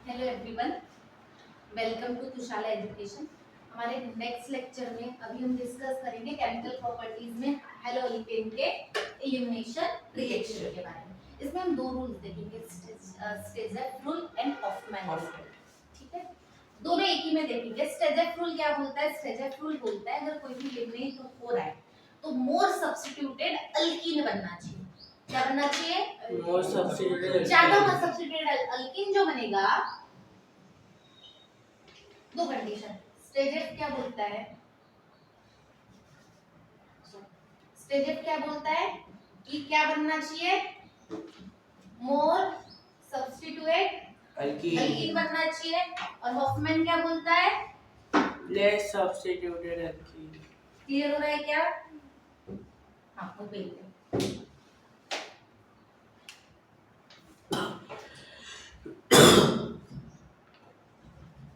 Hello everyone, welcome to Tushala education. हमारे next lecture में अभी हम डिस्कस करेंगे केमिकल प्रॉपर्टीज में हेलोइथेन के एलिमिनेशन रिएक्शन के बारे में। इसमें हम दो रूल्स देखेंगे, स्टेजेफ रूल एंड हॉफमैन रूल। ठीक है, दोनों एक ही में देखेंगे। स्टेजेफ रूल क्या बोलता है? स्टेजेफ रूल बोलता है अगर कोई भी एलिमिनेट हो रहा है तो मोर सब्स्टिट्यूटेड अल्कीन बनना चाहिए। क्या बनना चाहिए? मोर सब्स्टिट्यूटेड ज्यादा सब्स्टिट्यूटेड अल्कीन जो बनेगा। दो कंडीशन। स्टेजेफ क्या बोलता है? स्टेजेफ क्या बोलता है कि क्या बनना चाहिए? मोर सब्स्टिट्यूएट अल्कीन बनना चाहिए। और हॉफमैन क्या बोलता है? Less substituted alkyne. क्लियर हो रहा है क्या? हाँ, वो पेज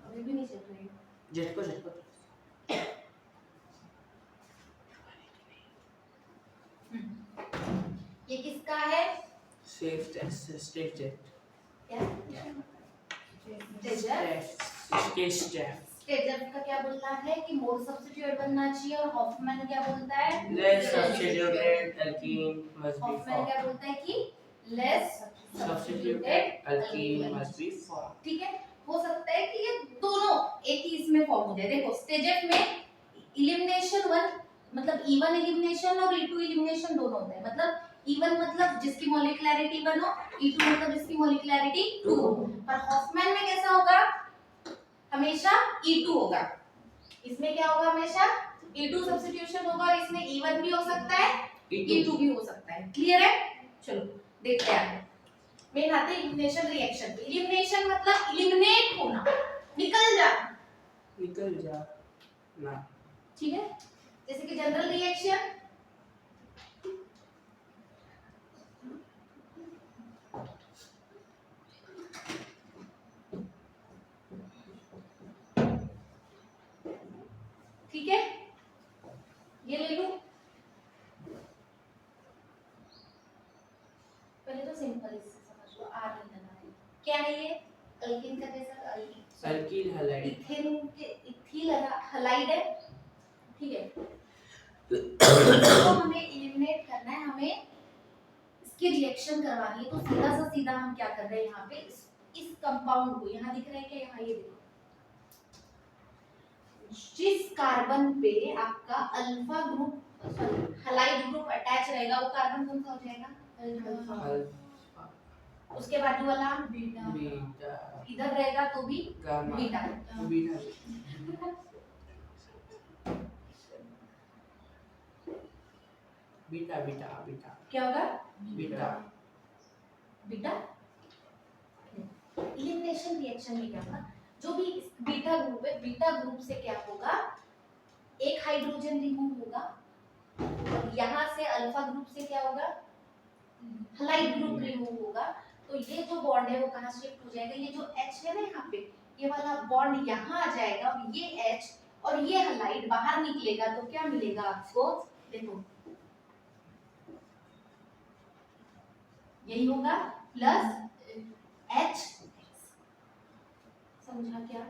अभी भी नहीं चल रही है। झटको झटको ये किसका है? सेफ टेस्ट स्टेट क्या? स्टेजेफ। स्टेजेफ का क्या बोलना है कि मोर सब्स्टिट्यूट बनना चाहिए। और हॉफमैन क्या बोलता है? Less substituted alkene must be Hofmann क्या बोलता है कि less substituted alkene must be form. ठीक है, हो सकता है कि ये दोनों एक ही इसमें फॉर्म हो जाए। देखो, स्टेजेफ में इलिमिनेशन वन मतलब E1 इलिमिनेशन और E2 इलिमिनेशन दोनों होते हैं। मतलब E1 मतलब जिसकी मोलिकुलरिटी 1 हो, E2 मतलब जिसकी मोलिकुलरिटी 2 हो। पर हॉफमैन में कैसा होगा? हमेशा E2 होगा। इसमें क्या होगा? हमेशा E2 सब्स्टिट्यूशन होगा। और इसमें E1 भी हो सकता है, E2 भी हो सकता है। क्लियर है? चलो देखते हैं। मेन आते हैं इलिमिनेशन रिएक्शन पे। इलिमिनेशन मतलब इलिमिनेट होना, निकल जा ना। ठीक है, जैसे कि जनरल रिएक्शन ठीक है, ये ले लो। पहले तो सिंपल इससे समझ लो, आर नहीं लगाना है। क्या है ये? अल्कीन का जैसा अल्कील हैलाइड। इथेन के इथिल हैलाइड है। ठीक है, तो हमें एलिमिनेट करना है, हमें इसकी रिएक्शन करवानी है। तो सीधा हम क्या कर रहे हैं यहाँ पे? इस कंपाउंड को, यहाँ दिख रहा है क्या? यहाँ ये देखो, जिस कार्बन पे आपका alpha group halide group attach रहेगा वो कार्बन कौन सा हो जाएगा? उसके बाजू वाला बीटा, इधर रहेगा तो भी बीटा। बीटा बीटा बीटा क्या होगा? Beta beta. एलिमिनेशन रिएक्शन में क्या होगा? जो भी बीटा ग्रुप है, बीटा ग्रुप से क्या होगा? एक हाइड्रोजन रिमूव होगा। और यहाँ से अल्फा ग्रुप से क्या होगा? हैलाइड ग्रुप रिमूव होगा। तो ये जो बॉन्ड है वो कहाँ शिफ्ट हो जाएगा? ये जो H है ना यहाँ पे, ये वाला बॉन्ड यहाँ आ जाएगा। और ये H और ये हैलाइड बाहर निकलेगा तो क्या मिलेगा आपको? देखो, यही होगा प्लस H। समझा क्या?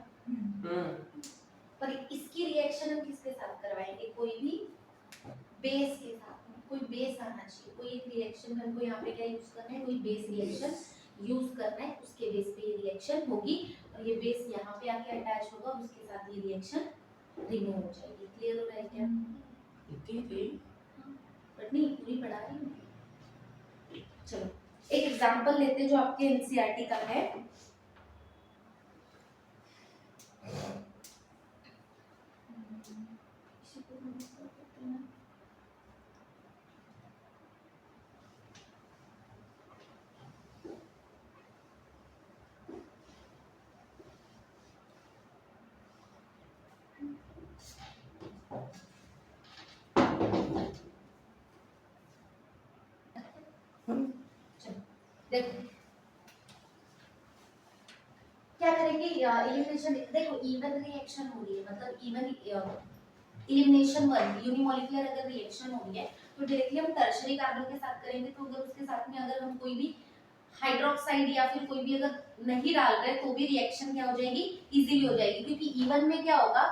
पर इसकी रिएक्शन हम किसके साथ करवाएंगे? कोई भी बेस के साथ। कोई बेस आना चाहिए, कोई एक रिएक्शन हमको यहाँ पे क्या यूज करना है? कोई बेस रिएक्शन यूज करना है। उसके बेस पे ये रिएक्शन होगी और ये बेस यहाँ पे आके अटैच होगा और उसके साथ ये रिएक्शन रिमूव हो जाएगी। क्लियर हो रहा है क्या? इतनी थी बट नहीं, पूरी पढ़ा रही हूँ। चलो एक एग्जांपल लेते हैं जो आपके एनसीईआरटी का है। देखो क्या करेंगे? एलिमिनेशन। देखो इवन रिएक्शन हो रही है, मतलब इवन एलिमिनेशन वन यूनिमोलिकुलर अगर रिएक्शन हो रही है तो डायरेक्टली हम टर्शियरी कार्बन के साथ करेंगे। तो अगर उसके साथ में अगर हम कोई भी हाइड्रोक्साइड या फिर कोई भी अगर नहीं डाल रहे तो भी रिएक्शन क्या हो जाएगी, इजीली हो जाएगी, क्योंकि इवन में क्या होगा,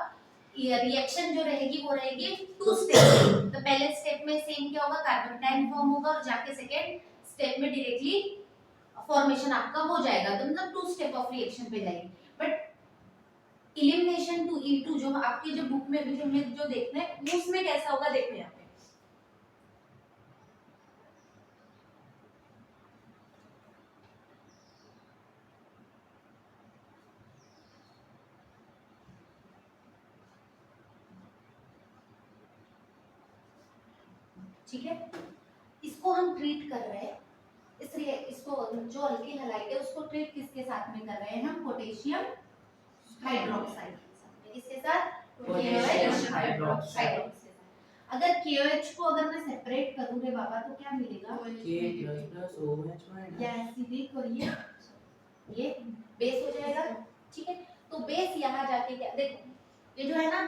रिएक्शन जो रहेगी वो रहेगी 2 स्टेप। तो पहले स्टेप में सेम क्या होगा, कार्बन डाइऑक्साइड फॉर्म होगा और जाके सेकेंड स्टेप में डायरेक्टली फॉर्मेशन आपका हो जाएगा, तो मतलब 2 स्टेप ऑफ रिएक्शन पे जाएगी। बट एलिमिनेशन टू E2 जो आपके जो बुक में भी हमें जो देखना है उसमें कैसा होगा, देखो यहाँ पे ठीक है, इसको हम ट्रीट कर रहे हैं, इसलिए इसको जो अल्किल हैलाइड है उसको ट्रीट किसके साथ में कर रहे हैं हम, पोटेशियम हाइड्रोक्साइड के साथ में, किसके साथ, पोटेशियम हाइड्रोक्साइड। अगर KOH को अगर मैं सेपरेट करूं रे बाबा तो क्या मिलेगा, K++OH माइनस। या सीधे करिए ये बेस हो जाएगा, ठीक है। तो बेस यहाँ जाके क्या, देखो ये जो है ना,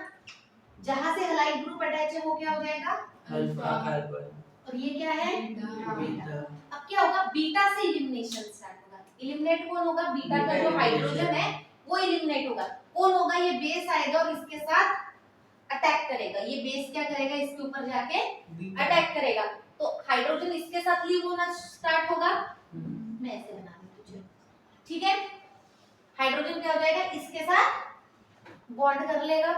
जहां से हैलाइड ग्रुप अटैच है वो क्या हो जाएगा, अल्फा कार्बन। और ये क्या है, बीटा। अब क्या होगा, बीटा से एलिमिनेशन स्टार्ट होगा, एलिमिनेट कौन होगा, बीटा का जो हाइड्रोजन है वो एलिमिनेट होगा, कौन होगा, ये बेस आएगा और इसके साथ अटैक करेगा, ये बेस क्या करेगा, इसके ऊपर जाके अटैक करेगा, तो हाइड्रोजन इसके साथ लीव होना स्टार्ट होगा, मैं ऐसे बना रही हूँ, ठीक है, हाइड्रोजन क्या हो जाएगा, इसके साथ बॉन्ड कर लेगा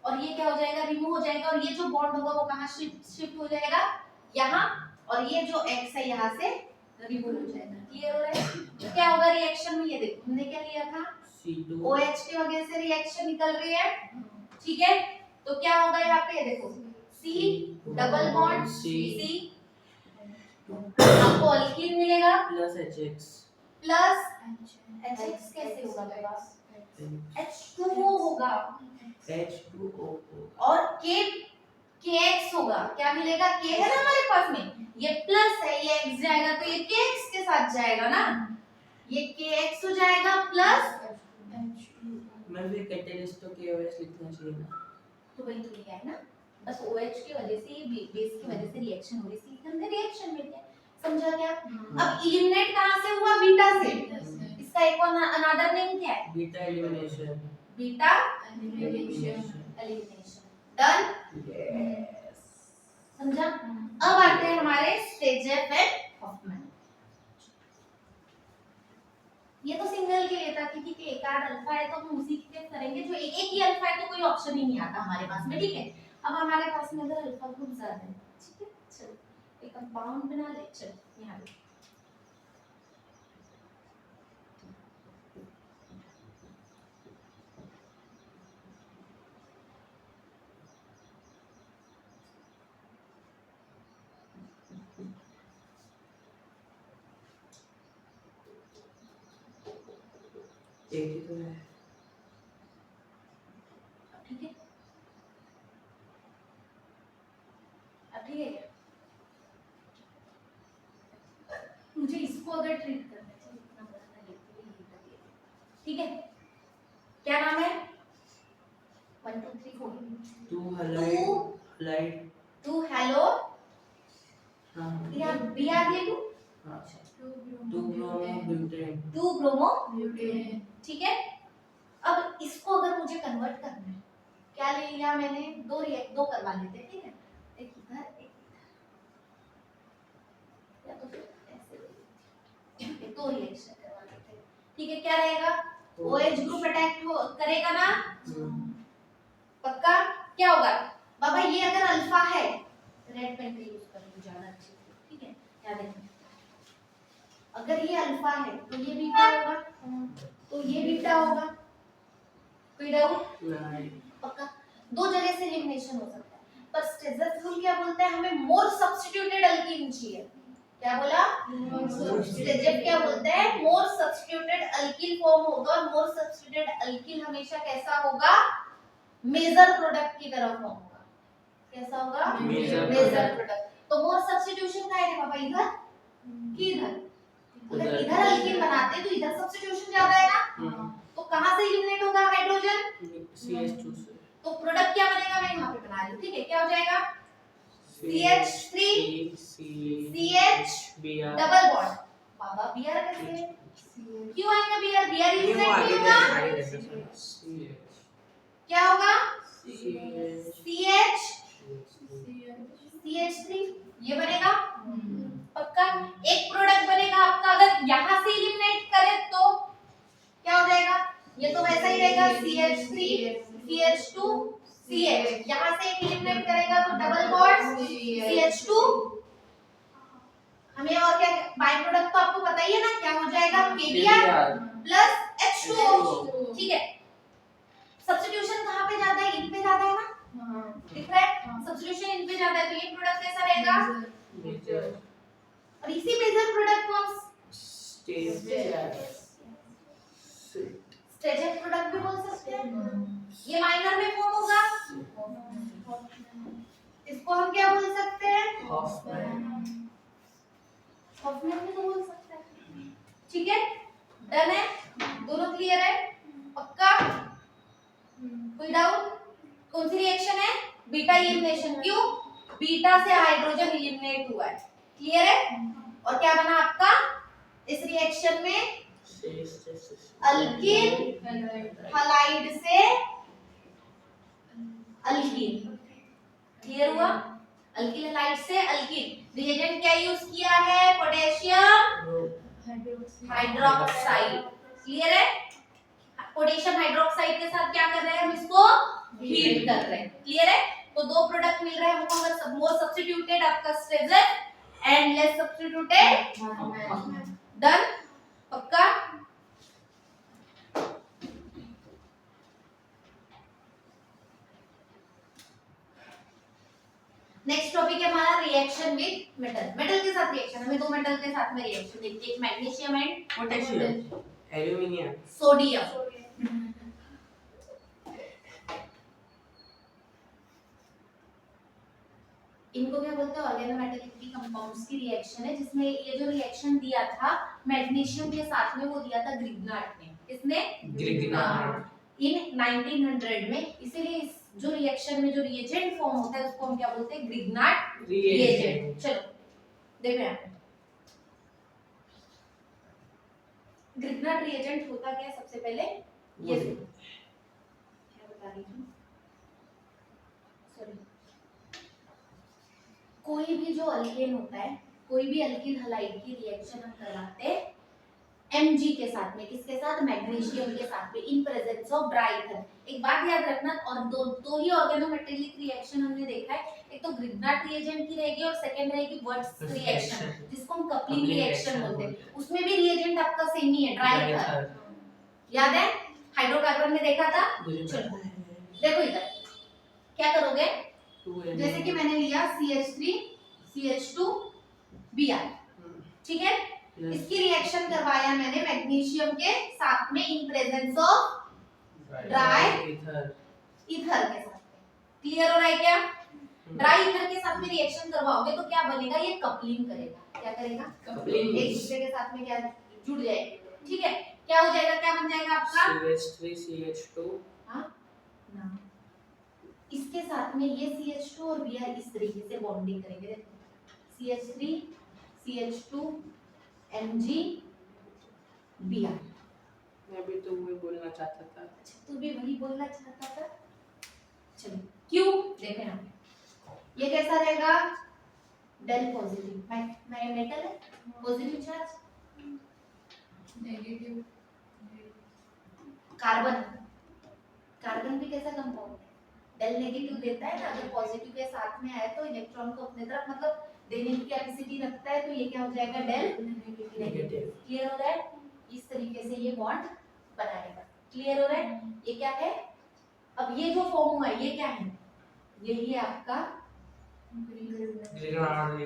और ये क्या हो जाएगा, रिमूव हो जाएगा, और ये जो बॉन्ड होगा वो कहाँ शिफ्ट हो जाएगा, यहाँ, और ये जो X है यहाँ से रिमूव हो जाएगा, क्लियर हो रहा है। तो क्या होगा रिएक्शन में, ये देखो हमने क्या लिया था, C2 OH की वजह से रिएक्शन निकल रही है, ठीक है, तो क्या होगा यहाँ पे देखो, C डबल बॉन्ड C, आपको अल्कीन मिलेगा प्लस HX प्लस HX कैसे होगा मेरे पास, H2O होगा H2O और KX होगा, क्या मिलेगा, K है ना हमारे पास में, ये प्लस है, ये X जाएगा तो ये KX के साथ जाएगा ना, ये KX हो जाएगा प्लस, मैं भी कैटलिस्ट तो KOH लिखना चाहिए ना, तो वही तो लिखा है ना, बस OH की वजह से, ये बेस की वजह से रिएक्शन हो रही थी, हमने रिएक्शन मिल गया, समझा क्या। अब एलिमिनेट कहां से हुआ, बीटा से, इसका एक और अनदर नेम क्या है, beta elimination. Beta elimination, done, yes. समझा। अब आते हैं हमारे स्टेजेफ एंड हॉफमैन, ये तो सिंगल के लिए था क्योंकि एक आध अल्फा है तो हम उसी के करेंगे, जो एक एक ही अल्फा है तो कोई ऑप्शन ही नहीं आता हमारे पास में, ठीक है। अब हमारे पास में अगर अल्फा ग्रुप ज्यादा है, ठीक है, चलो एक कंपाउंड बना ले, चलो यहाँ पे एक ही तो है, ठीक है, अब ठीक है, मुझे इसको अगर ट्रीट करना है, चलो इतना बड़ा ना लेते हुए, ठीक है, क्या नाम है, 1 2 3 4 2 हैलाइड 2 हेलो, हाँ यहाँ BR ले लूं, हाँ 2 ब्रोमोब्यूटेन 2 ब्रोमो, ठीक है। अब इसको अगर मुझे कन्वर्ट करना है, क्या ले लिया मैंने, दो करवा लेते हैं, ठीक है, एक इधर एक इधर, या तो फिर ऐसे ये दो रिएक्शन करवा लेते हैं, ठीक है, क्या रहेगा, OH ग्रुप अटैक करेगा ना, पक्का, क्या होगा बाबा, ये अगर अल्फा है, रेड पेन का यूज करेंगे ज्यादा अच्छे से, ठीक है, क्या देखें, अगर ये अल्फा है तो ये बीटा होगा, तो ये बीटा होगा, कोई डाउट, नहीं, पक्का। दो जगह से एलिमिनेशन हो सकता है, पर स्टेजर रूल क्या बोलता है, हमें मोर सब्स्टिट्यूटेड अल्कीन चाहिए, क्या बोला, स्टेजर क्या बोलते हैं, मोर सब्स्टिट्यूटेड अल्कीन फॉर्म होगा, और मोर सब्स्टिट्यूटेड अल्कीन हमेशा कैसा होगा, मेजर प्रोडक्ट की तरफ फॉर्म होगा, कैसा होगा, मेजर प्रोडक्ट, तो मोर सब्स्टिट्यूशन का है बाबा, इधर कि इधर, अगर इधर अल्कीन बनाते तो इधर सब्स्टिट्यूशन ज्यादा है ना, तो कहां से एलिमिनेट होगा हाइड्रोजन, CH2 से, तो प्रोडक्ट क्या बनेगा, मैं यहाँ पे बना रही हूँ, ठीक है, क्या हो जाएगा, CH3 CH Br double bond, बाबा Br कैसे, क्यों आएगा बियर? बियर न्यू इलिमिनेट आगे नहीं होगा, आगे CH क्या होगा? CH CH CH3 ये बनेगा पक्का। एक प्रोडक्ट बनेगा आपका, अगर यहाँ से इलिमिनेट करें तो क्या हो जाएगा? ये तो वैसा ही रहेगा, CH3 CH2 CH। यहाँ से एक इलिमिनेट करेगा तो डबल बॉन्ड CH2। हमें और क्या बाय प्रोडक्ट तो आपको पता ही है ना, क्या हो जाएगा? KBr plus H2O। ठीक है, सब्स्टिट्यूशन कहाँ पे जाता है? इन पे जाता है ना, दिख रहा है? सब्स्टिट्यूशन इन पे जाता है तो ये प्रोडक्ट कैसा रहेगा? और इसी मेजर प्रोडक्ट को हम स्टेजेक प्रोडक्ट भी बोल सकते हैं। ये माइनर में फॉर्म होगा, इसको हम क्या बोल सकते हैं? हॉफमैन भी तो बोल सकते हैं। ठीक है, डन है, दोनों क्लियर है पक्का? कोई डाउट? कौन सी रिएक्शन है? Beta elimination. क्यों? बीटा से हाइड्रोजन इलिमिनेट हुआ है, क्लियर है? और क्या बना आपका इस रिएक्शन में? अल्किल हलाइड से अल्कीन। क्लियर हुआ? अल्किल हलाइड से अल्कीन। रिएजेंट क्या यूज किया है? Potassium hydroxide. क्लियर है? पोटेशियम हाइड्रोक्साइड के साथ क्या कर रहे हैं हम? इसको हीट कर रहे हैं। क्लियर है? तो दो प्रोडक्ट मिल रहे हैं हमको, अगर मोर सब्स्टिट्यूटेड आपका स्टेजेक एंड लेस सब्स्टिट्यूटेड डन पक्का? नेक्स्ट टॉपिक है हमारा रिएक्शन विद मेटल। मेटल के साथ रिएक्शन, हमें दो मेटल के साथ में रिएक्शन देखते हैं, एक magnesium and potassium aluminium sodium. इनको क्या बोलते हैं? ऑर्गेनोमेटेलिक कंपाउंड्स की रिएक्शन है, जिसमें ये जो रिएक्शन दिया था मैग्नीशियम के साथ में, वो दिया था ग्रिग्नार्ट ने। किसने? ग्रिग्नार्ट इन 1900 में। इसीलिए इस जो रिएक्शन में जो रिएजेंट फॉर्म होता है उसको हम क्या बोलते हैं? ग्रिग्नार्ट रिएजेंट। चलो देखो यहाँ पे ग्रिग्नार्ट रिएजेंट होता क्या है? सबसे पहले ये क्या बता रही हूँ, सॉरी, कोई भी जो अल्केन होता है, कोई भी अल्किल हलाइड की रिएक्शन हम करवाते हैं Mg के साथ में। किसके साथ? मैग्नीशियम के साथ में, in presence of dry ether. एक बात याद रखना, और दो ही ऑर्गेनोमेटेलिक रिएक्शन हमने देखा है, एक तो ग्रिग्नार्ट रिएजेंट की रहेगी और सेकंड रहेगी वर्ट्स रिएक्शन, जिसको हम कपलिंग रिएक्शन बोलते हैं। उसमें भी रिएजेंट आपका सेम ही है, ड्राई ईथर। याद है? हाइड्रोकार्बन में देखा था। चलो देखो इधर क्या करोगे, जैसे कि मैंने लिया CH3 CH2 Br, ठीक है? इसकी रिएक्शन करवाया मैंने मैग्नीशियम के साथ में in presence of dry ether के साथ। क्लियर हो रहा है क्या? ड्राई ईथर के साथ में रिएक्शन करवाओगे तो क्या बनेगा? ये कपलिंग करेगा। क्या करेगा? कपलिंग। एक दूसरे के साथ में क्या जुड़ जाएंगे, ठीक है? क्या हो जाएगा? क्या बन जाएगा आपका? CH3 CH2 हाँ ना, इसके साथ में ये CH2 और Br इस तरीके से बॉन्डिंग करेंगे। देखो CH3 CH2 Mg Br। मैं भी तो वही बोलना चाहता था। अच्छा, तू भी वही बोलना चाहता था? चलो क्यों? देखो यहाँ पे ये कैसा रहेगा? Del positive. मैं मेटल है, positive charge, negative carbon. Carbon भी कैसा कंपाउंड है? डेल नेगेटिव देता है ना, अगर पॉजिटिव के साथ में आए तो इलेक्ट्रॉन को अपने तरफ मतलब देने की कैपेसिटी रखता है, तो ये क्या हो जाएगा? Del negative. क्लियर हो रहा है? इस तरीके से ये बॉन्ड बनाएगा। क्लियर हो रहा है? ये क्या है? अब ये जो फॉर्म हुआ है ये क्या है? यही है आपका ग्रिग्नार्ट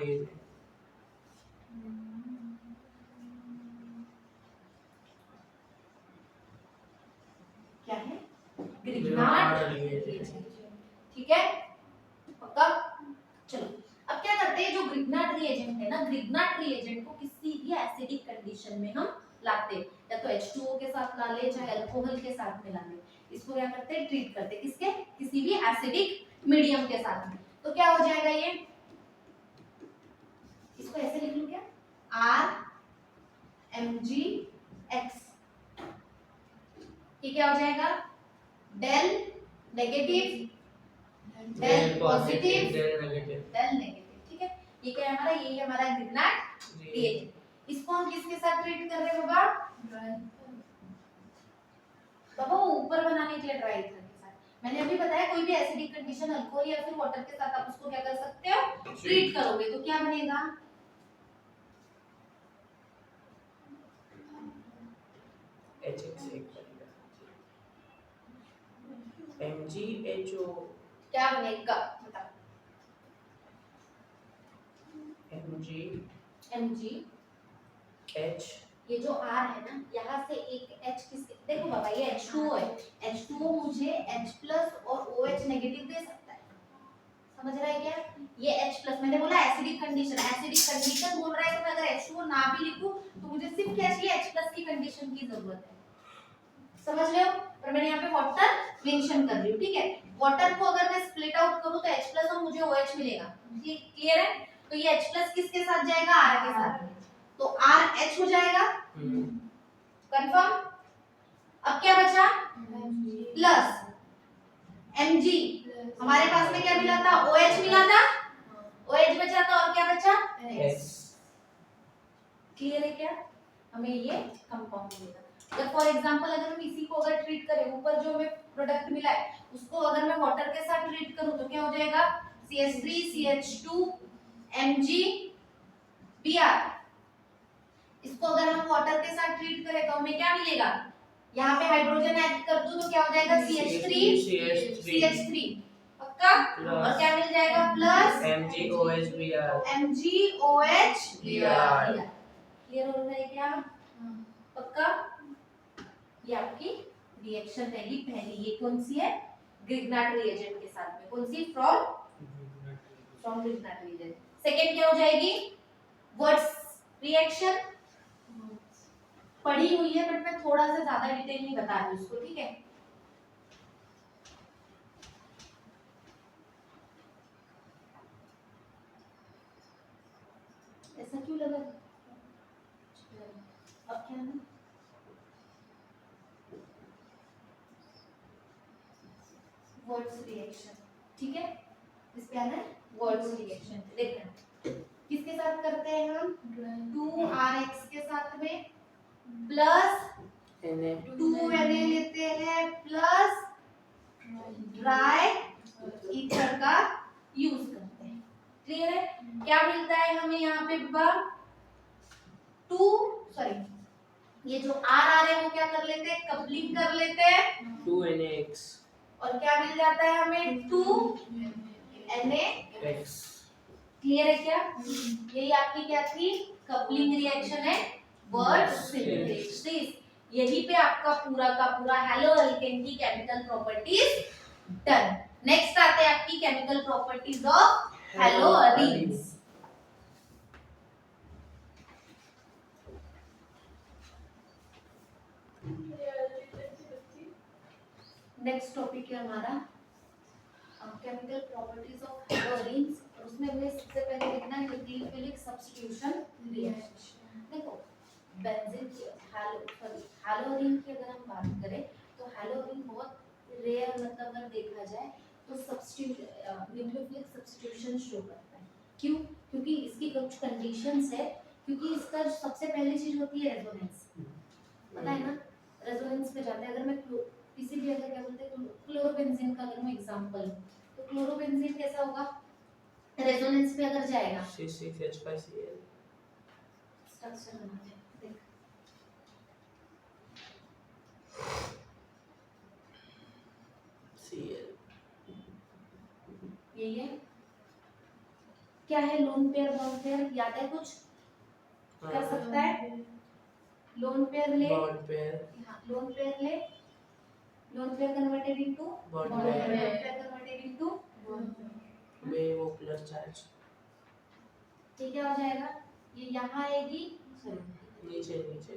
क्या है? ग्रिग्नार्ट रिएजेंट। ठीक है पक्का? चलो अब क्या करते हैं, जो ग्रिग्नार्ट रिएजेंट है ना, ग्रिग्नार्ट रिएजेंट को किसी भी एसिडिक कंडीशन में हम लाते हैं, या तो H2O के साथ ला ले, चाहे अल्कोहल के साथ में ला ले। इसको क्या करते हैं? ट्रीट करते हैं किसके? किसी भी एसिडिक मीडियम के साथ में। तो क्या हो जाएगा ये? इसको ऐसे लिख लूं क्या? R Mg X, ये क्या हो जाएगा? Del negative, del positive, del negative. Del negative. ठीक है, ये क्या है हमारा? यही है हमारा ग्रिग्नाट रिएजेंट। इसको हम किसके साथ ट्रीट कर रहे हैं बाबा? बाबा वो ऊपर बनाने के लिए ड्राई ईथर के साथ। मैंने अभी बताया कोई भी एसिडिक कंडीशन अल्कोहल या फिर वाटर के साथ आप उसको क्या कर सकते हो? ट्रीट करोगे तो क्या बनेगा? HX MgHO क्या बनेगा बताओ? Mg H ये जो R है ना, यहाँ से एक H किसके, देखो बाबा ये H2O है, H2O मुझे H+ और OH नेगेटिव दे सकता है, समझ रहा है क्या? ये H+, मैंने बोला एसिडिक कंडीशन बोल रहा है तो मैं अगर H2O ना भी लिखूं तो मुझे सिर्फ क्या चाहिए? H+ की कंडीशन की जरूरत है, समझ रहे हो? पर मैंने यहाँ पे वाटर मेंशन कर रही हूँ, ठीक है? वाटर को अगर मैं स्प्लिट आउट करूँ तो H+ और मुझे OH मिलेगा, ये क्लियर है? तो ये H+ किसके साथ जाएगा? R के साथ, तो RH हो जाएगा, कंफर्म? अब क्या बचा? प्लस Mg, हमारे पास में क्या मिला था? OH मिला था, OH बचा था और क्या बचा? S क्लियर है क्या? हमें ये कंपाउंड मिलेगा। अगर फॉर एग्जांपल अगर हम इसी को अगर ट्रीट करें, ऊपर जो हमें प्रोडक्ट मिला है उसको अगर मैं वाटर के साथ ट्रीट करूं तो क्या हो जाएगा? CH3 CH2 Mg Br। इसको अगर हम वाटर के साथ ट्रीट करें तो हमें क्या मिलेगा? यहाँ पे हाइड्रोजन ऐड कर दूं तो क्या हो जाएगा? CH3 CH3 पक्का, और क्या मिल जाएगा? Plus MgOH Br MgOH Br। Clear हो रहा है क्या? पक्का? ये आपकी रिएक्शन रहेगी पहली। ये कौन सी है? ग्रिग्नाट रिएजेंट के साथ में। कौन सी? From Grignard reagent. सेकंड क्या हो जाएगी? वर्ड्स रिएक्शन पढ़ी हुई है बट मैं थोड़ा सा ज्यादा डिटेल में बता रही हूँ उसको, ठीक है? ऐसा क्यों लगा? अब क्या है? वर्ड्स रिएक्शन, ठीक है? इस पे आना है वर्ड्स रिएक्शन। देखना किसके साथ करते हैं हम? 2RX के साथ में प्लस 2Na लेते हैं प्लस ड्राई ईथर का यूज करते हैं। क्लियर है? क्या मिलता है हमें यहाँ पे? ये जो R आ रहे हैं वो क्या कर लेते हैं? कपलिंग कर लेते हैं 2NaX और क्या मिल जाता है हमें? 2NaX। क्लियर है क्या? यही आपकी क्या थी? कपलिंग रिएक्शन है, वर्ड सिंथेसिस। यही पे आपका पूरा का पूरा हेलो एल्केन की केमिकल प्रॉपर्टीज डन। नेक्स्ट आते हैं आपकी chemical properties of hello arenes. Next topic है हमारा chemical properties of hello arenes, और उसमें हमें सबसे पहले लिखना है न्यूक्लियोफिलिक सब्स्टिट्यूशन रिएक्शन। देखो बेंजीन की हैलोरीन की अगर हम बात करें तो हैलोरीन बहुत रेयर, मतलब अगर देखा जाए तो न्यूक्लियोफिलिक सब्स्टिट्यूशन शो करता है। क्यों? क्योंकि इसकी कुछ कंडीशंस है, क्योंकि इसका सबसे पहली चीज होती है रेजोनेंस, पता है ना? रेजोनेंस पे जाता है। अगर मैं किसी भी अगर क्या बोलते हैं क्लोरोबेंजीन का अगर मैं एग्जांपल, तो क्लोरोबेंजीन कैसा होगा? रेजोनेंस पे अगर जाएगा C6H5Cl स्ट्रक्चर बनाते हैं, देख Cl यही है। क्या है? लोन पेयर बॉन्ड पेयर याद है कुछ? कर सकता है? लोन पेयर ले, बॉन्ड पेयर हाँ लोन पेयर ले, lone pair converted into bond bond pair pair converted into में वो प्लस चार्ज ये क्या हो जाएगा? ये यहाँ आएगी, नीचे नीचे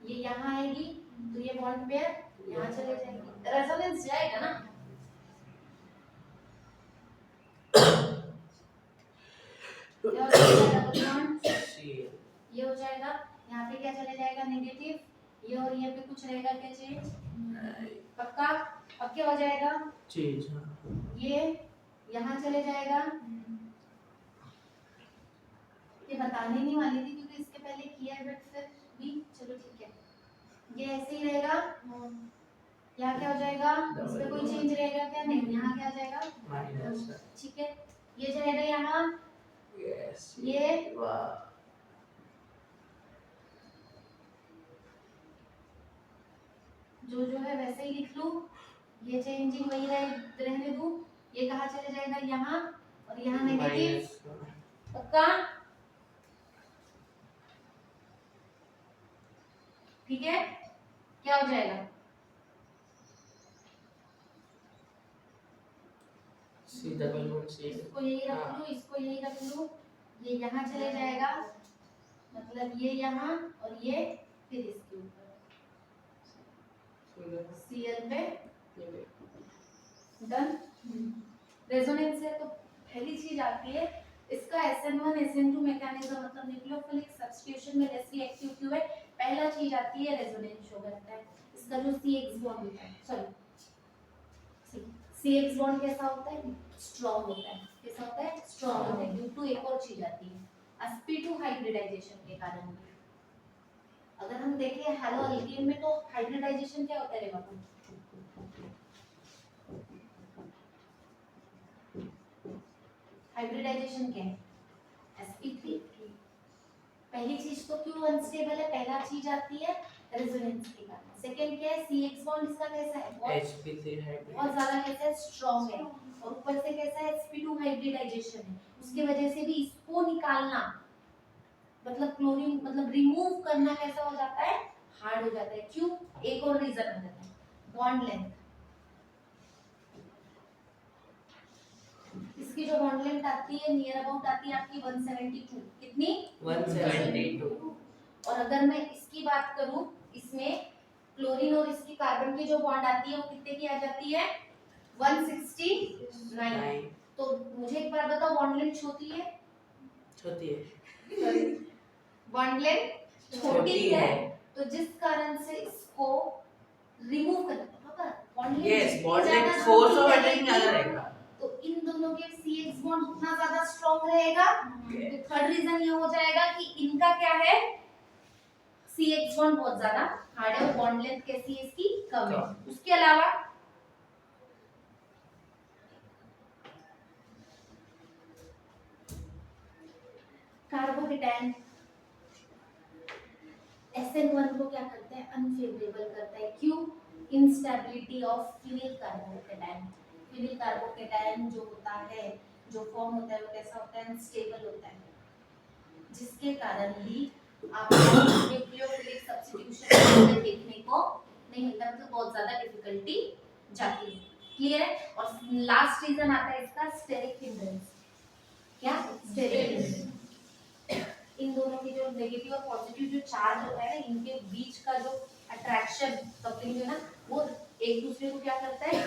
ये यहाँ आएगी, तो ये बॉन्ड पेयर यहाँ चले जाएंगे, रेजोनेंस जाएगा ना? क्या हो जाएगा? डबल बॉन्ड Cl ये हो जाएगा, यहाँ पे पे क्या चले जाएगा नेगेटिव, ये और ये पे कुछ रहेगा क्या चेंज, पक्का। अब क्या हो जाएगा, चेंज ये यहाँ चले जाएगा। ये बताने नहीं वाली थी क्योंकि इसके पहले किया है, बट फिर भी चलो ठीक है, ये ऐसे ही रहेगा। यहाँ क्या हो जाएगा, इसमें कोई चेंज रहेगा क्या, नहीं, यहाँ क्या आ जाएगा माइनस, ठीक है। ये जाएगा यहाँ, यस ये जो जो है वैसे ही लिख लूं, ये चेंजिंग वही रहने दूं। ये कहाँ चले जाएगा, यहाँ, और यहाँ नेगेटिव, पक्का ठीक है। क्या हो जाएगा, सी डबल वन सी, इसको यही रख लूं, इसको यही रख लूं, ये यहाँ चले जाएगा, मतलब ये यहाँ और ये फिर इसके ऊपर Cl पे डन। रेजोनेंस है तो पहली चीज आती है इसका SN1 SN2 मैकेनिज्म, मतलब न्यूक्लियोफिलिक सब्स्टिट्यूशन में लेस रिएक्टिव क्यों है। पहला चीज आती है रेजोनेंस शो करता है, इसका जो CX बॉन्ड होता है, सॉरी CX बॉन्ड कैसा होता है, स्ट्रांग होता है। कैसा होता है, स्ट्रांग होता है। ड्यू टू एक और चीज आती है sp2 हाइब्रिडाइजेशन के कारण भी। अगर हम देखें हेलो एल्केन में तो हाइब्रिडाइजेशन क्या होता है रे बाबू, हाइब्रिडाइजेशन क्या है, sp3। पहली चीज तो क्यों अनस्टेबल है, पहला चीज आती है रेजोनेंस के कारण। सेकंड क्या है, CX बॉन्ड इसका कैसा है, sp3 हाइब्रिड, बहुत ज्यादा कैसा है, स्ट्रांग है। और ऊपर से कैसा है, sp2 हाइब्रिडाइजेशन है, उसके वजह से भी इसको निकालना, मतलब क्लोरीन, मतलब रिमूव करना कैसा हो जाता है, हार्ड हो जाता है। क्यों, एक और रीजन आ जाता है, बॉन्ड लेंथ। इसकी जो बॉन्ड लेंथ आती है नियर अबाउट आती है आपकी 172, कितनी 172। और अगर मैं इसकी बात करूं, इसमें क्लोरीन और इसकी कार्बन की जो बॉन्ड आती है वो कितने की आ जाती है, 169। तो मुझे एक बार बताओ, बॉन्ड लेंथ छोटी है, छोटी है, बॉन्ड लेंथ छोटी है, तो जिस कारण से इसको रिमूव करना, bond length yes bond length force of attacking ज्यादा रहेगा, तो इन दोनों के CX बॉन्ड उतना ज्यादा स्ट्रांग रहेगा। तो थर्ड रीजन ये हो जाएगा कि इनका क्या है, CX बॉन्ड बहुत ज्यादा हार्ड है और बॉन्ड लेंथ कैसी है इसकी, कम है। उसके अलावा कार्बोकेटायन SN1 को क्या करता है, अनफेवरेबल करता है। क्यों, instability of phenyl carbocation. Phenyl carbocation जो होता है, जो फॉर्म होता है वो कैसा होता है, अनस्टेबल होता है, जिसके कारण भी आपको न्यूक्लियोफिलिक सब्स्टिट्यूशन देखने को नहीं मिलता, मतलब बहुत ज्यादा डिफिकल्टी जाती है। क्लियर है। और लास्ट रीजन आता है इसका स्टेरिक हिंड्रेंस। क्या, स्टेरिक हिंड्रेंस। इन दोनों के जो नेगेटिव और पॉजिटिव जो चार्ज होता है ना, इनके बीच का जो अट्रैक्शन कपलिंग जो है ना, वो एक दूसरे को क्या करता है,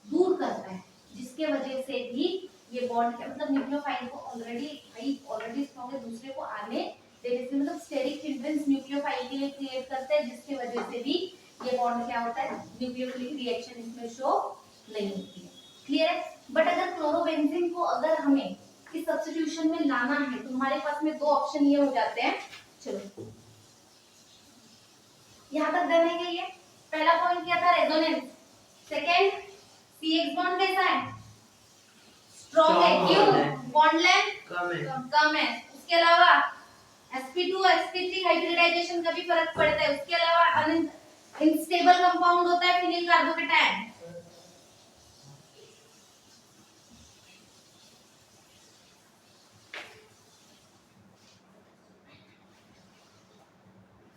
दूर करता है, जिसके वजह से भी ये बॉन्ड क्या, मतलब न्यूक्लियोफाइल को ऑलरेडी स्ट्रांग है, दूसरे को आने देने से, मतलब स्टेरिक हिंड्रेंस न्यूक्लियोफाइल के लिए क्रिएट करता है, जिसकी वजह से भी ये बॉन्ड क्या होता है, न्यूक्लियोफिलिक रिएक्शन इसमें शो नहीं होती है। क्लियर है। बट अगर क्लोरोबेंजीन को अगर हमें इस सब्स्टिट्यूशन में लाना है तो हमारे पास में दो ऑप्शन ये हो जाते हैं। चलो यहां तक डन है ये। पहला पॉइंट क्या था, रेजोनेंस। सेकंड, CX बॉन्ड कैसा है, स्ट्रांग है। क्यों, बॉन्ड लेंथ कम है। उसके अलावा sp2 sp3 हाइब्रिडाइजेशन का भी फर्क पड़ता है। उसके अलावा अनस्टेबल कंपाउंड होता है फिनिल कार्बोकेटायन।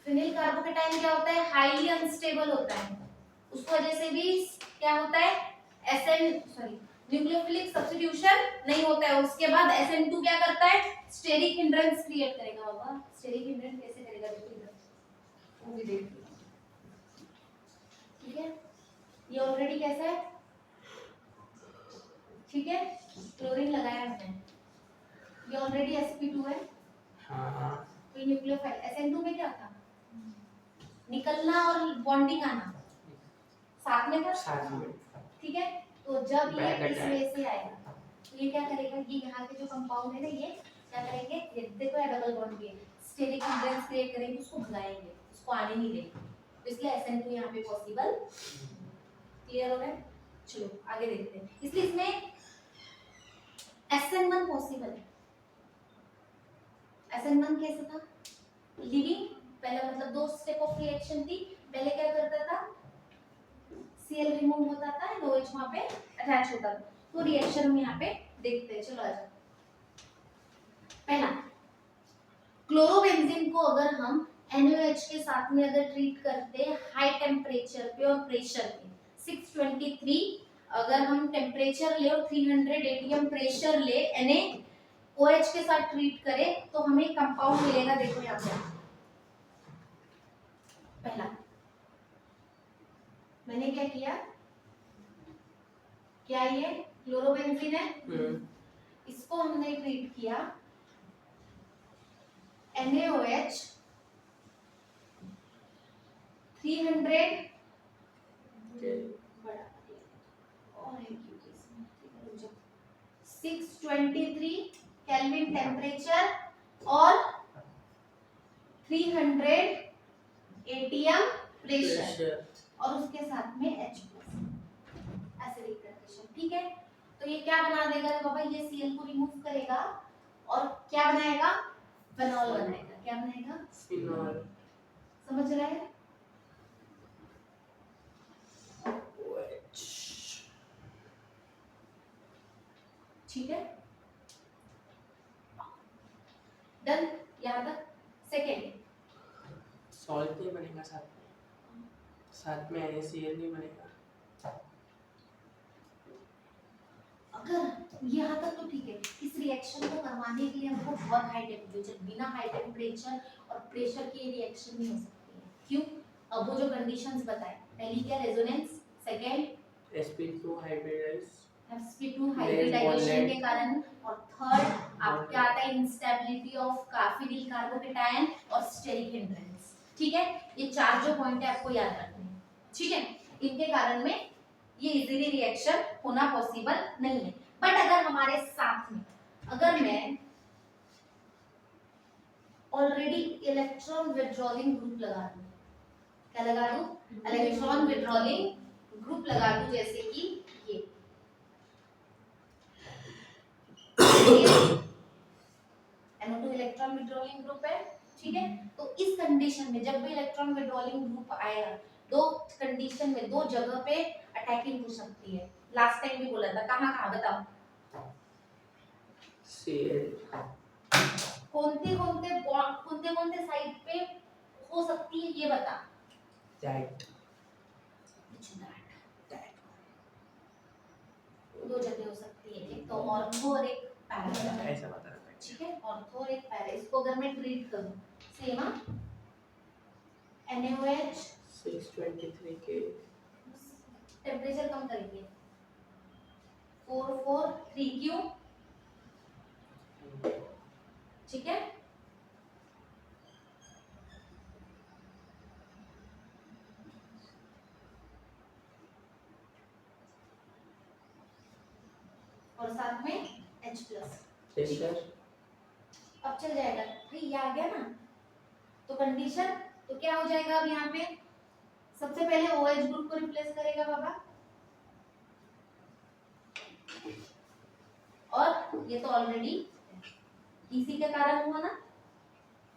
फिनिल कार्बोकेटायन क्या होता है, हाईली अनस्टेबल होता है, उस वजह से भी क्या होता है, न्यूक्लियोफिलिक सब्स्टिट्यूशन नहीं होता है। उसके बाद SN2 क्या करता है, स्टेरिक हिंड्रेंस क्रिएट करेगा। बाबा स्टेरिक हिंड्रेंस कैसे करेगा, देखो इधर, वो भी देख लो। ठीक है, ये ऑलरेडी कैसा है, ठीक है, क्लोरीन लगाया हमने, ये ऑलरेडी sp2 है। हाँ कोई न्यूक्लियोफाइल, SN2 में क्या था, निकलना और बॉन्डिंग आना साथ में था, साथ में ठीक है। तो जब ये Back इस attack. वे से आएगा तो ये क्या करेगा, ये यहाँ के जो कंपाउंड है ना ये क्या करेंगे, ये देखो ये डबल बॉन्ड भी है, स्टेरिक हिंड्रेंस क्रिएट करेंगे, उसको भगाएंगे, उसको आने नहीं देंगे, तो इसलिए SN2 यहाँ पे पॉसिबल। क्लियर हो रहा है, चलो आगे देखते हैं। इसलिए इसमें SN1 पॉसिबल है। SN1 कैसे था, लिविंग, पहला मतलब दो स्टेप ऑफ रिएक्शन थी, पहले क्या करता था, Cl रिमूव होता था, OH वहां पे अटैच होता था, तो रिएक्शन हम यहाँ पे देखते हैं, चलो आ जाओ। पहला, क्लोरोबेंजीन को अगर हम NaOH के साथ में अगर ट्रीट करते हाई टेम्परेचर पे और प्रेशर पे 623, अगर हम टेम्परेचर ले और 300 atm प्रेशर ले NaOH के साथ ट्रीट करें तो हमें कंपाउंड मिलेगा, देखो यहाँ पे पहला मैंने क्या किया, क्या ये क्लोरोबेंजीन है, इसको हमने ट्रीट किया NaOH 300 और 623 केल्विन टेम्परेचर और 300 atm प्रेशर और उसके साथ में H+, एसिडिक कंडीशन, ठीक है। तो ये क्या बना देगा रे बाबा, ये Cl को रिमूव करेगा और क्या बनाएगा, फिनॉल बनाएगा, क्या बनाएगा, फिनॉल, समझ रहा है। ठीक है, डन, यहाँ तक। सेकेंड, सॉल्ट नहीं बनेगा साथ में NaCl नहीं बनेगा। अगर यहाँ तक तो ठीक है, इस रिएक्शन को करवाने के लिए हमको बहुत हाई टेम्परेचर, बिना हाई टेम्परेचर और प्रेशर के रिएक्शन नहीं हो सकती है, क्यों, अब वो जो कंडीशंस बताए, पहली क्या resonance, second sp2 hybridise, sp2 hybridisation के कारण, और थर्ड आप क्या आता है, इंस्टेबिलिटी ऑफ कार्बोनिल कार्बोकेटायन और स्टेरिक हिंड्रेंस, ठीक है। ये चार जो पॉइंट है आपको याद रखने हैं, ठीक है। इनके कारण में ये इजीली रिएक्शन होना पॉसिबल नहीं है। बट अगर हमारे साथ में अगर मैं ऑलरेडी इलेक्ट्रॉन विड्रॉलिंग ग्रुप लगा दूं, क्या लगा दूं, इलेक्ट्रॉन विड्रॉलिंग ग्रुप लगा दूं, जैसे कि ये NO2 इलेक्ट्रॉन विड्रॉलिंग ग्रुप है, ठीक है। तो इस कंडीशन में जब भी इलेक्ट्रॉन विड्रॉलिंग ग्रुप आएगा, दो कंडीशन में दो जगह पे अटैकिंग हो सकती है, लास्ट टाइम भी बोला था, कहां कहां बताओ, Cl, कौनते कौनते साइड पे हो सकती है ये बता, that, दो जगह हो सकती है, एक तो ऑर्थो और एक पैरा, ऐसा बता रहा था, ठीक है, ऑर्थो और एक पैरा। इसको अगर मैं ट्रीट करूं सेम NaOH 623 के टेम्परेचर कम करेंगे 443 क्यों, ठीक है। और साथ में H+, प्रेशर, अब चल जाएगा भाई, ये आ गया ना, तो कंडीशन तो क्या हो जाएगा, अब यहाँ पे सबसे पहले OH ग्रुप को रिप्लेस करेगा बाबा, और ये तो ऑलरेडी इसी के कारण हुआ ना,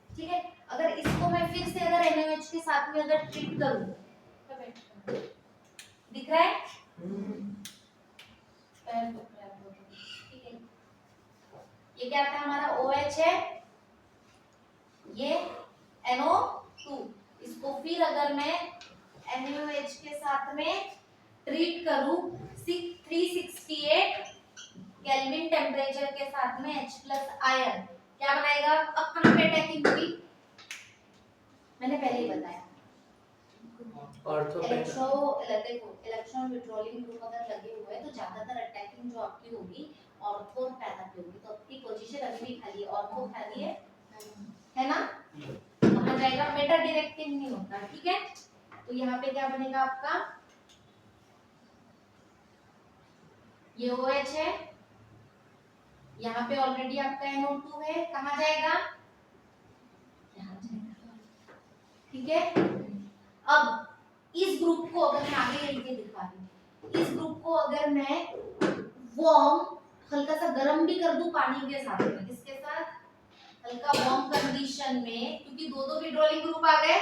ठीक है। अगर इसको मैं फिर से अगर NaOH के साथ में अगर ट्रीट करूं, दिख रहा है, ठीक है, ये क्या था हमारा OH है, ये NO2, इसको फिर अगर मैं NaOH के साथ में ट्रीट करूं 368 केल्विन टेम्परेचर के साथ में H+ आयन, क्या बनाएगा, अब कहां पे अटैकिंग होगी, मैंने पहले ही बताया, ऑर्थो देखो इलेक्ट्रॉन विड्रॉलिंग ग्रुप अगर लगे हुए हैं तो ज्यादातर अटैकिंग जो आपकी होगी ऑर्थो और पैरा पे होगी, तो आपकी पोजीशन अभी भी खाली है, ऑर्थो खाली है ना, कहाँ जाएगा, मेटा डायरेक्टिव नहीं होता, ठीक है। तो यहाँ पे क्या बनेगा आपका, ये OH है, यहाँ पे ऑलरेडी आपका NO2 है, कहाँ जाएगा, यहाँ जाएगा, ठीक है। अब इस ग्रुप को अगर मैं आगे लिख के दिखा रही हूँ, इस ग्रुप को अगर मैं वार्म हल्का सा गर्म भी कर दूं पानी के साथ में, किसके साथ, हल्का वार्म कंडीशन में, क्योंकि दो दो विड्रॉलिंग ग्रुप आ गए,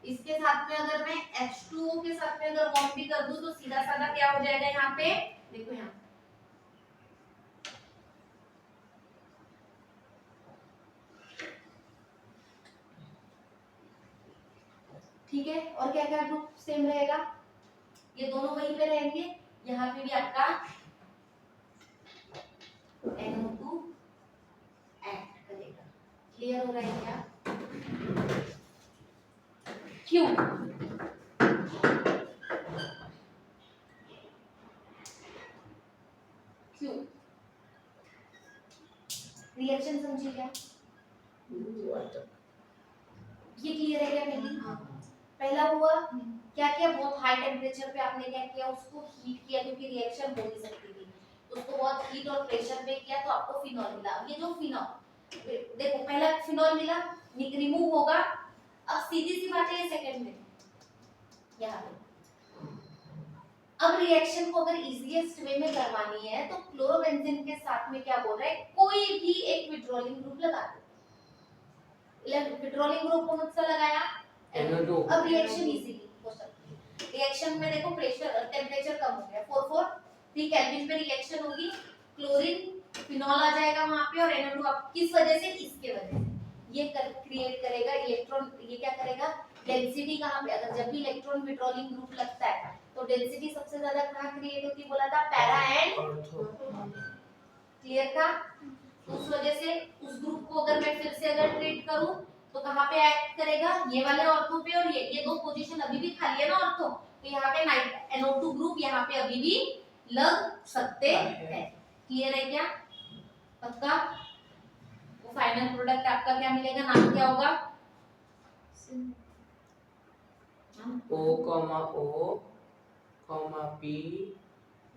इसके साथ में अगर मैं H2O के साथ में अगर वार्म भी कर दूं तो सीधा साधा क्या हो जाएगा, यहाँ पे देखो, यहाँ ठीक है। और क्या क्या ग्रुप सेम रहेगा, ये दोनों वहीं पे रहेंगे, यहाँ पे भी आपका NO2 एक्ट करेगा, क्लियर हो रहा है क्या, क्यों, क्यों, रिएक्शन समझिए क्या, ये क्लियर है क्या, पहला हुआ क्या किया, बहुत हाई टेम्परेचर पे आपने क्या किया, उसको हीट किया, क्योंकि रिएक्शन हो नहीं सकती थी, उसको बहुत हीट और प्रेशर पे किया तो आपको फिनॉल मिला। अब ये जो फिनॉल, देखो पहला फिनॉल मिला, रिमूव होगा, अब सीधी सी बात है, सेकंड में यहाँ पे अब रिएक्शन को अगर इजीएस्ट वे में करवानी है तो क्लोरोबेंजीन के साथ में क्या बोल रहा है, कोई भी एक विड्रॉलिंग ग्रुप लगा दो, विड्रॉलिंग ग्रुप कौन सा लगाया, NO2। अब रिएक्शन इजीली हो सकती है, रिएक्शन में देखो प्रेशर टेम्परेचर कम हो गया, 443 केल्विन पे रिएक्शन होगी, क्लोरीन फिनॉल आ जाएगा वहां पे, और NO2 अब किस वजह से, इसके वजह से ये क्रिएट करेगा इलेक्ट्रॉन, ये क्या करेगा, डेंसिटी कहां पे, अगर जब भी इलेक्ट्रॉन विड्रॉलिंग ग्रुप लगता है तो डेंसिटी सबसे ज्यादा कहां क्रिएट होती है, बोला था पैरा एंड, क्लियर था। उस वजह से उस ग्रुप को अगर मैं फिर से अगर ट्रीट करूं तो कहां पे एक्ट करेगा, ये वाले ऑर्थो पे, और ये दो पोजीशन अभी भी खाली है ना ऑर्थो, तो यहाँ पे NO2 ग्रुप यहाँ पे अभी भी लग सकते हैं, क्लियर है क्या, पक्का। वो फाइनल प्रोडक्ट आपका क्या मिलेगा, नाम क्या होगा, O, P